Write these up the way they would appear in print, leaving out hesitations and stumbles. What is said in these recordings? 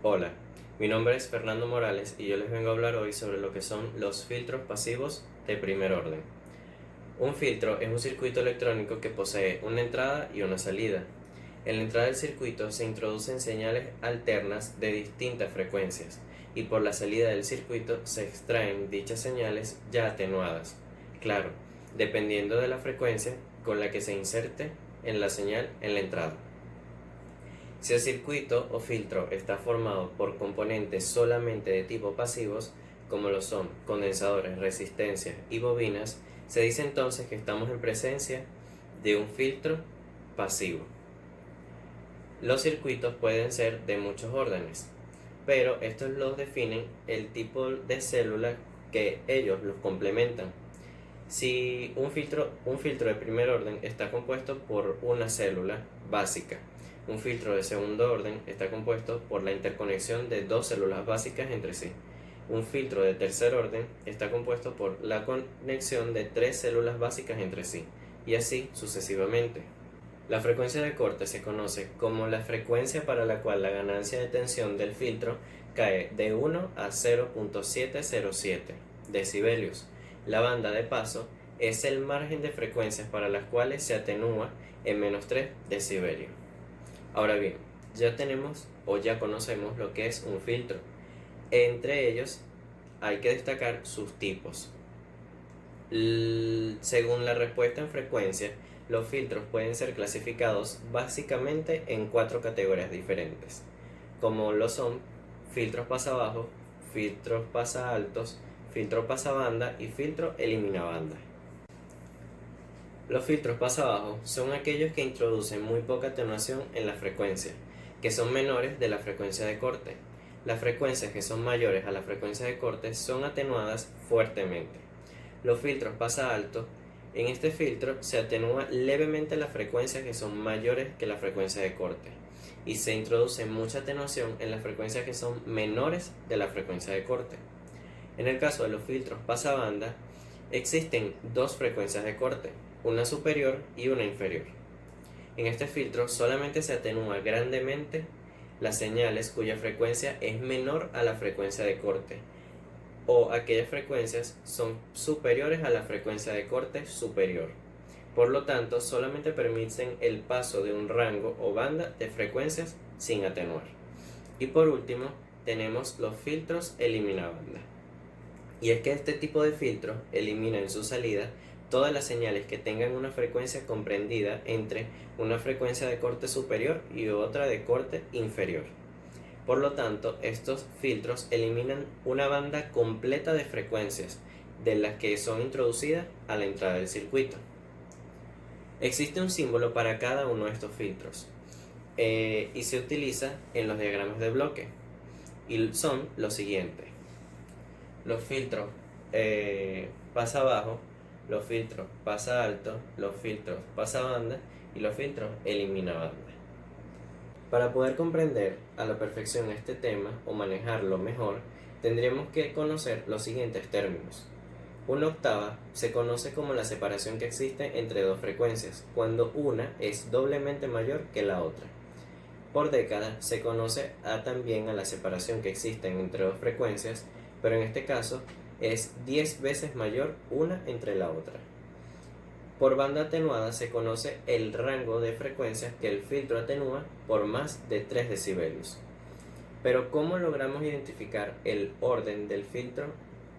Hola, mi nombre es Fernando Morales y yo les vengo a hablar hoy sobre lo que son los filtros pasivos de primer orden. Un filtro es un circuito electrónico que posee una entrada y una salida. En la entrada del circuito se introducen señales alternas de distintas frecuencias y por la salida del circuito se extraen dichas señales ya atenuadas. Claro, dependiendo de la frecuencia con la que se inserte en la señal en la entrada. Si el circuito o filtro está formado por componentes solamente de tipo pasivos, como lo son condensadores, resistencias y bobinas, se dice entonces que estamos en presencia de un filtro pasivo. Los circuitos pueden ser de muchos órdenes, pero estos los definen el tipo de célula que ellos los complementan. Si un filtro de primer orden está compuesto por una célula básica, un filtro de segundo orden está compuesto por la interconexión de dos células básicas entre sí. Un filtro de tercer orden está compuesto por la conexión de tres células básicas entre sí, y así sucesivamente. La frecuencia de corte se conoce como la frecuencia para la cual la ganancia de tensión del filtro cae de 1 a 0.707 decibelios. La banda de paso es el margen de frecuencias para las cuales se atenúa en menos 3 decibelios. Ahora bien, ya tenemos o ya conocemos lo que es un filtro. Entre ellos hay que destacar sus tipos. Según la respuesta en frecuencia, los filtros pueden ser clasificados básicamente en cuatro categorías diferentes, como lo son filtros pasabajo, filtros pasaltos, filtro pasabanda y filtro eliminabanda. Los filtros pasabajo son aquellos que introducen muy poca atenuación en la frecuencia, que son menores de la frecuencia de corte. Las frecuencias que son mayores a la frecuencia de corte son atenuadas fuertemente. Los filtros pasa alto. En este filtro se atenúa levemente las frecuencias que son mayores que la frecuencia de corte y se introduce mucha atenuación en las frecuencias que son menores de la frecuencia de corte. En el caso de los filtros pasabanda, existen dos frecuencias de corte, una superior y una inferior. En este filtro solamente se atenúa grandemente las señales cuya frecuencia es menor a la frecuencia de corte, o aquellas frecuencias son superiores a la frecuencia de corte superior. Por lo tanto, solamente permiten el paso de un rango o banda de frecuencias sin atenuar. Y por último, tenemos los filtros eliminabanda. Y es que este tipo de filtro elimina en su salida todas las señales que tengan una frecuencia comprendida entre una frecuencia de corte superior y otra de corte inferior. Por lo tanto, estos filtros eliminan una banda completa de frecuencias de las que son introducidas a la entrada del circuito. Existe un símbolo para cada uno de estos filtros y se utiliza en los diagramas de bloque y son los siguientes: los filtros pasa bajo, los filtros pasa alto, los filtros pasa banda y los filtros elimina banda. Para poder comprender a la perfección este tema o manejarlo mejor, tendríamos que conocer los siguientes términos. Una octava se conoce como la separación que existe entre dos frecuencias, cuando una es doblemente mayor que la otra. Por década se conoce también a la separación que existe entre dos frecuencias, pero en este caso es 10 veces mayor una entre la otra. Por banda atenuada se conoce el rango de frecuencias que el filtro atenúa por más de 3 decibelios. Pero ¿cómo logramos identificar el orden del filtro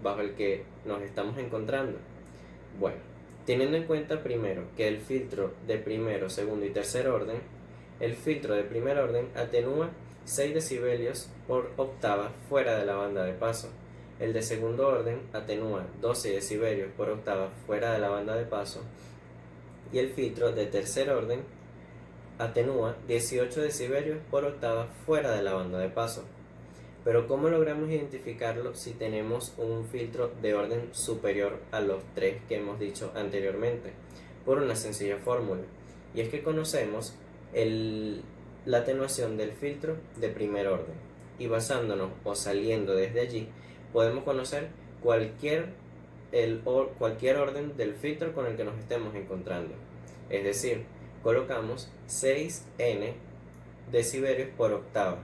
bajo el que nos estamos encontrando? Bueno, teniendo en cuenta primero que el filtro de primero, segundo y tercer orden, el filtro de primer orden atenúa 6 decibelios por octava fuera de la banda de paso. El de segundo orden atenúa 12 decibelios por octava fuera de la banda de paso. Y el filtro de tercer orden atenúa 18 decibelios por octava fuera de la banda de paso. Pero ¿cómo logramos identificarlo si tenemos un filtro de orden superior a los tres que hemos dicho anteriormente? Por una sencilla fórmula, y es que conocemos la atenuación del filtro de primer orden, y basándonos o saliendo desde allí podemos conocer cualquier orden del filtro con el que nos estemos encontrando. Es decir, colocamos 6n decibelios por octava.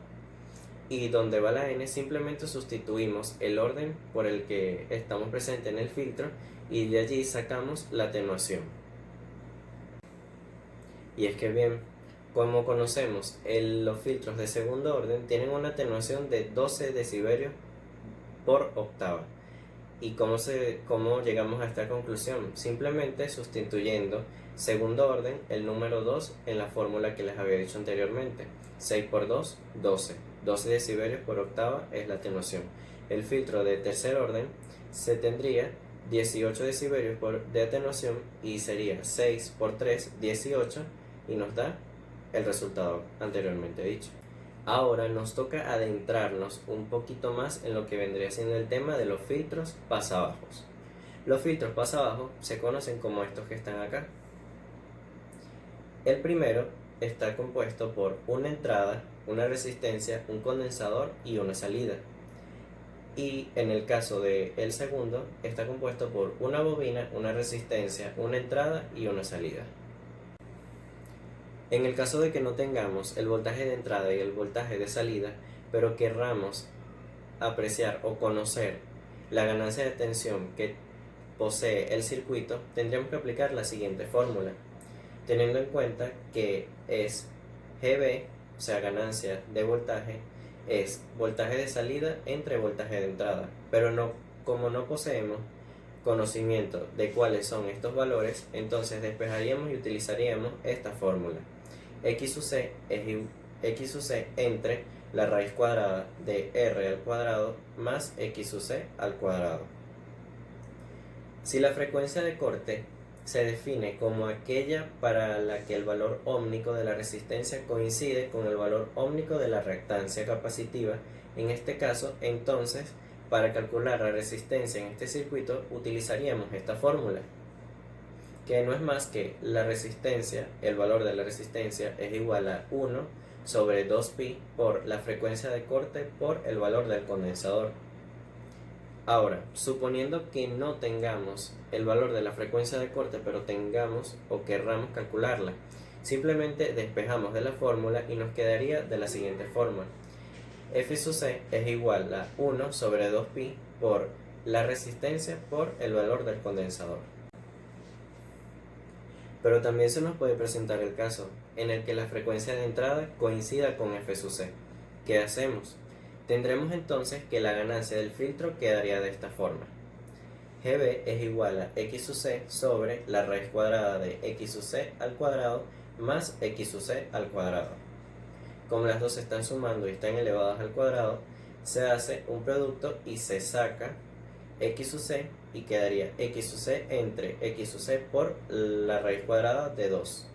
y donde va la n simplemente sustituimos el orden por el que estamos presentes en el filtro y de allí sacamos la atenuación. Y es que bien, como conocemos, los filtros de segundo orden tienen una atenuación de 12 decibelios por octava. ¿Y cómo llegamos a esta conclusión? Simplemente sustituyendo segundo orden el número 2 en la fórmula que les había dicho anteriormente. 6 por 2, 12. 12 decibelios por octava es la atenuación. El filtro de tercer orden se tendría 18 decibelios de atenuación y sería 6 por 3, 18 y nos da el resultado anteriormente dicho. Ahora nos toca adentrarnos un poquito más en lo que vendría siendo el tema de los filtros pasabajos. Los filtros pasabajos se conocen como estos que están acá. El primero está compuesto por una entrada, una resistencia, un condensador y una salida. Y en el caso del segundo está compuesto por una bobina, una resistencia, una entrada y una salida. En el caso de que no tengamos el voltaje de entrada y el voltaje de salida, pero querramos apreciar o conocer la ganancia de tensión que posee el circuito, tendríamos que aplicar la siguiente fórmula, teniendo en cuenta que es GB, o sea ganancia de voltaje, es voltaje de salida entre voltaje de entrada, pero como no poseemos conocimiento de cuáles son estos valores, entonces despejaríamos y utilizaríamos esta fórmula. X sub c es X sub c entre la raíz cuadrada de R al cuadrado más X sub c al cuadrado. Si la frecuencia de corte se define como aquella para la que el valor ómnico de la resistencia coincide con el valor ómnico de la reactancia capacitiva, en este caso, entonces, para calcular la resistencia en este circuito utilizaríamos esta fórmula, que no es más que la resistencia, el valor de la resistencia es igual a 1 sobre 2pi por la frecuencia de corte por el valor del condensador. Ahora, suponiendo que no tengamos el valor de la frecuencia de corte, pero tengamos o querramos calcularla, simplemente despejamos de la fórmula y nos quedaría de la siguiente forma. F sub c es igual a 1 sobre 2pi por la resistencia por el valor del condensador. Pero también se nos puede presentar el caso en el que la frecuencia de entrada coincida con F sub c. ¿Qué hacemos? Tendremos entonces que la ganancia del filtro quedaría de esta forma. GB es igual a X sub c sobre la raíz cuadrada de X sub c al cuadrado más X sub c al cuadrado. Como las dos se están sumando y están elevadas al cuadrado, se hace un producto y se saca X sub c y quedaría X sub c entre X sub c por la raíz cuadrada de 2.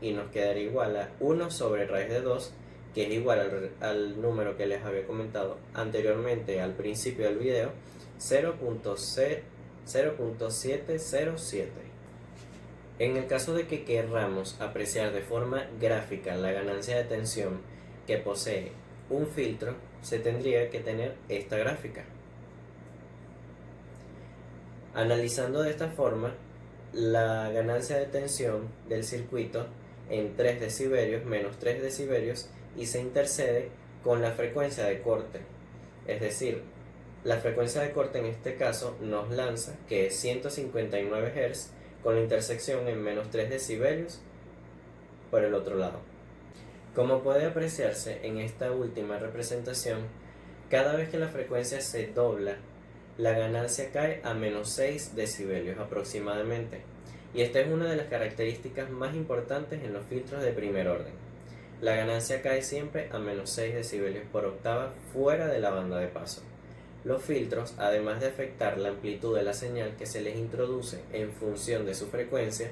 Y nos quedaría igual a 1 sobre raíz de 2, que es igual al número que les había comentado anteriormente al principio del video, 0.707. En el caso de que querramos apreciar de forma gráfica la ganancia de tensión que posee un filtro, se tendría que tener esta gráfica. Analizando de esta forma, la ganancia de tensión del circuito en 3 decibelios menos 3 decibelios y se intercede con la frecuencia de corte, es decir, la frecuencia de corte en este caso nos lanza que es 159 Hz con la intersección en menos 3 decibelios por el otro lado. Como puede apreciarse en esta última representación, cada vez que la frecuencia se dobla, la ganancia cae a menos 6 decibelios aproximadamente, y esta es una de las características más importantes en los filtros de primer orden. La ganancia cae siempre a menos 6 decibelios por octava fuera de la banda de paso. Los filtros, además de afectar la amplitud de la señal que se les introduce en función de su frecuencia,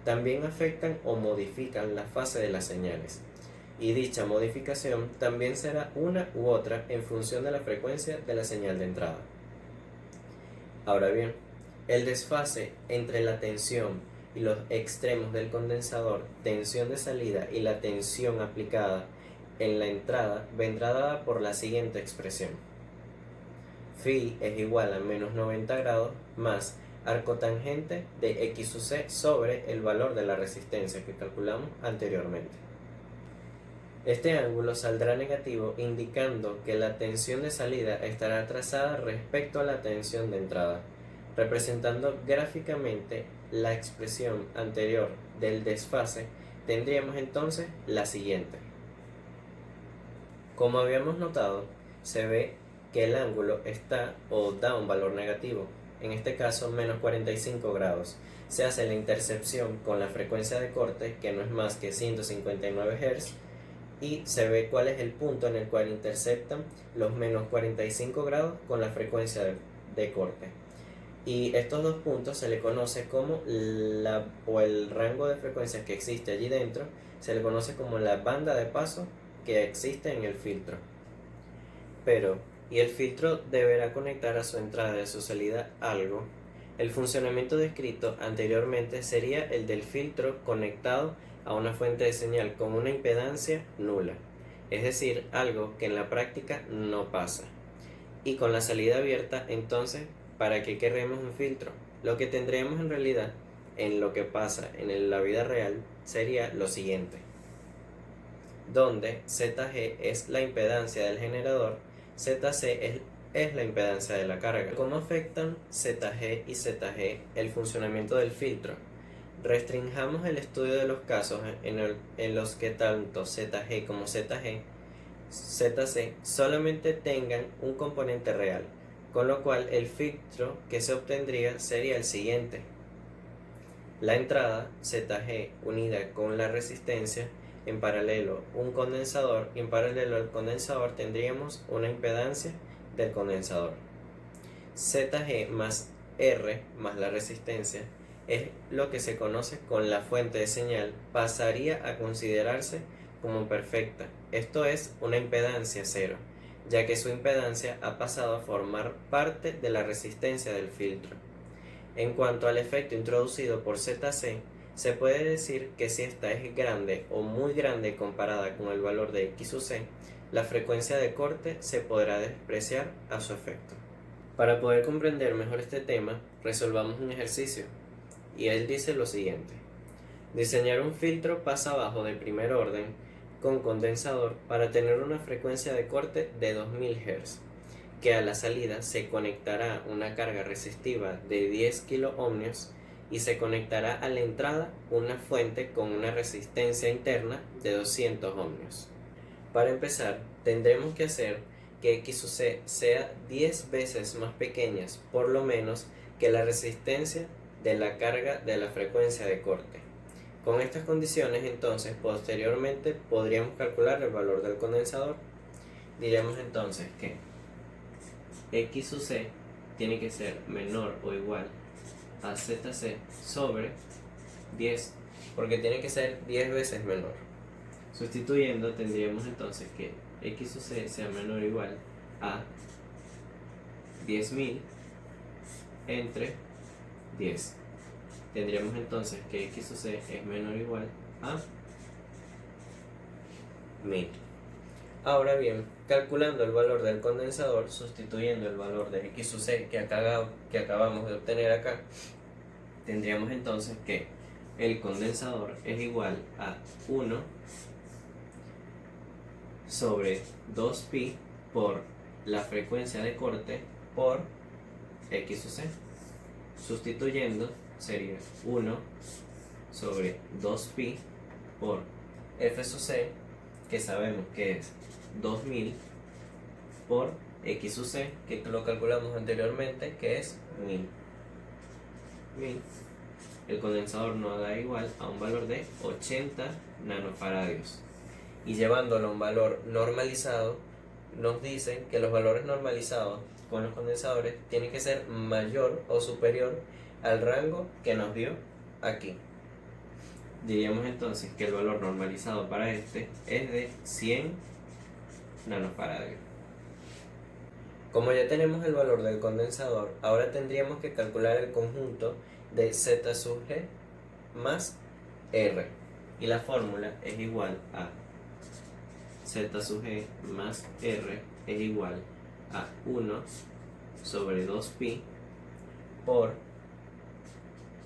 también afectan o modifican la fase de las señales, y dicha modificación también será una u otra en función de la frecuencia de la señal de entrada. Ahora bien, el desfase entre la tensión y los extremos del condensador, tensión de salida y la tensión aplicada en la entrada vendrá dada por la siguiente expresión. Phi es igual a menos 90 grados más arco tangente de X sub c sobre el valor de la resistencia que calculamos anteriormente. Este ángulo saldrá negativo, indicando que la tensión de salida estará atrasada respecto a la tensión de entrada. Representando gráficamente la expresión anterior del desfase, tendríamos entonces la siguiente. Como habíamos notado, se ve que el ángulo está o da un valor negativo, en este caso menos 45 grados. Se hace la intercepción con la frecuencia de corte, que no es más que 159 Hz, y se ve cuál es el punto en el cual interceptan los menos 45 grados con la frecuencia de corte. Y estos dos puntos se le conoce como el rango de frecuencias que existe allí dentro, se le conoce como la banda de paso que existe en el filtro. Pero, ¿y el filtro deberá conectar a su entrada y a su salida algo? El funcionamiento descrito anteriormente sería el del filtro conectado a una fuente de señal con una impedancia nula, es decir, algo que en la práctica no pasa. Y con la salida abierta, entonces, ¿para qué queremos un filtro? Lo que tendríamos en realidad, en lo que pasa en la vida real, sería lo siguiente, donde ZG es la impedancia del generador, ZC es la impedancia de la carga. ¿Cómo afectan ZG y ZG el funcionamiento del filtro? Restringamos el estudio de los casos en los que tanto ZG como ZC solamente tengan un componente real, con lo cual el filtro que se obtendría sería el siguiente. La entrada ZG unida con la resistencia, en paralelo un condensador, y en paralelo al condensador tendríamos una impedancia del condensador. ZG más R más la resistencia es lo que se conoce con la fuente de señal, pasaría a considerarse como perfecta, esto es una impedancia cero, ya que su impedancia ha pasado a formar parte de la resistencia del filtro. En cuanto al efecto introducido por ZC, se puede decir que si esta es grande o muy grande comparada con el valor de X sub C, la frecuencia de corte se podrá despreciar a su efecto. Para poder comprender mejor este tema, resolvamos un ejercicio, y él dice lo siguiente. Diseñar un filtro pasa bajo de primer orden con condensador para tener una frecuencia de corte de 2000 Hz, que a la salida se conectará una carga resistiva de 10 kiloohmios y se conectará a la entrada una fuente con una resistencia interna de 200 ohmios. Para empezar, tendremos que hacer que X sub C sea 10 veces más pequeña, por lo menos, que la resistencia de la carga de la frecuencia de corte. Con estas condiciones, entonces, posteriormente podríamos calcular el valor del condensador. Diremos entonces que X sub C tiene que ser menor o igual a ZC sobre 10, porque tiene que ser 10 veces menor. Sustituyendo, tendríamos entonces que X sub C sea menor o igual a 10.000 entre 10. Tendríamos entonces que X sub C es menor o igual a 1000. Ahora bien, calculando el valor del condensador, sustituyendo el valor de X sub C que acabamos de obtener acá, tendríamos entonces que el condensador es igual a 1 sobre 2pi por la frecuencia de corte por X sub C. Sustituyendo sería 1 sobre 2pi por F sub C, que sabemos que es 2000, por X sub C, que lo calculamos anteriormente, que es 1000. El condensador nos da igual a un valor de 80 nanofaradios. Y llevándolo a un valor normalizado, nos dicen que los valores normalizados con los condensadores tienen que ser mayor o superior al rango que nos dio aquí. Diríamos entonces que el valor normalizado para este es de 100 nanofaradios. Como ya tenemos el valor del condensador, ahora tendríamos que calcular el conjunto de Z sub G más R. Y la fórmula es igual a Z sub G más R es igual a 1 sobre 2pi por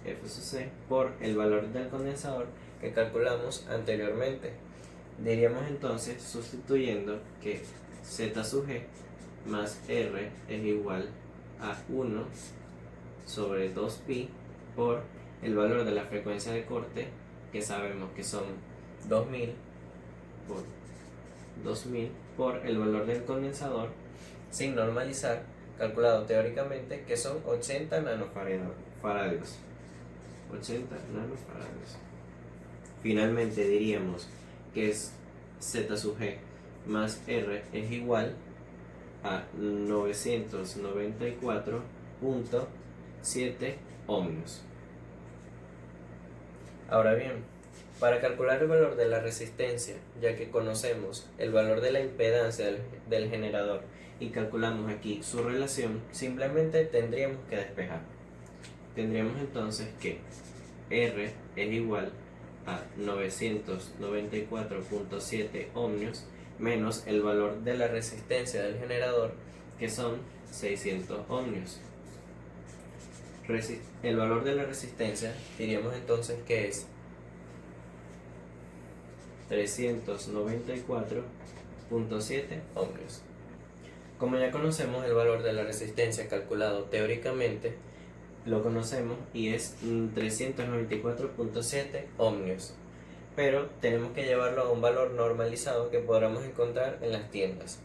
F sub C por el valor del condensador que calculamos anteriormente. Diríamos entonces, sustituyendo, que Z sub G más R es igual a 1 sobre 2pi por el valor de la frecuencia de corte, que sabemos que son 2000 por 2000 por el valor del condensador, sin normalizar, calculado teóricamente, que son 80 nanofarados. 80 nanofarados. Finalmente diríamos que es Z sub G más R es igual a 994.7 ohmios. Ahora bien, para calcular el valor de la resistencia, ya que conocemos el valor de la impedancia del generador y calculamos aquí su relación, simplemente tendríamos que despejar. Tendríamos entonces que R es igual a 994.7 ohmios menos el valor de la resistencia del generador, que son 600 ohmios. El valor de la resistencia diríamos entonces que es 394.7 ohmios. Como ya conocemos el valor de la resistencia calculado teóricamente, lo conocemos y es 394.7 ohmios, pero tenemos que llevarlo a un valor normalizado que podamos encontrar en las tiendas,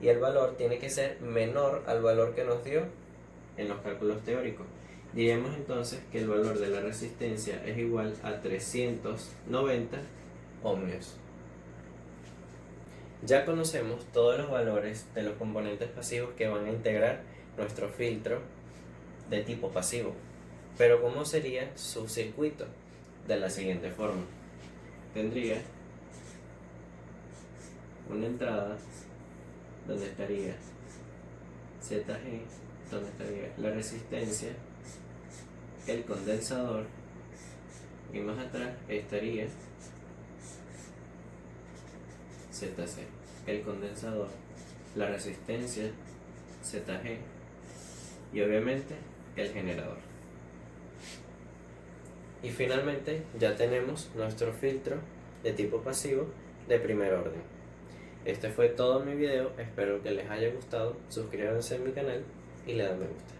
y el valor tiene que ser menor al valor que nos dio en los cálculos teóricos. Diríamos entonces que el valor de la resistencia es igual a 390 ohmios. Ya conocemos todos los valores de los componentes pasivos que van a integrar nuestro filtro de tipo pasivo, pero ¿cómo sería su circuito? De la siguiente forma: tendría una entrada donde estaría ZG, donde estaría la resistencia, el condensador, y más atrás estaría ZC, el condensador, la resistencia, ZG y obviamente el generador. Y finalmente ya tenemos nuestro filtro de tipo pasivo de primer orden. Este fue todo mi video, espero que les haya gustado, suscríbanse a mi canal y le dan me gusta.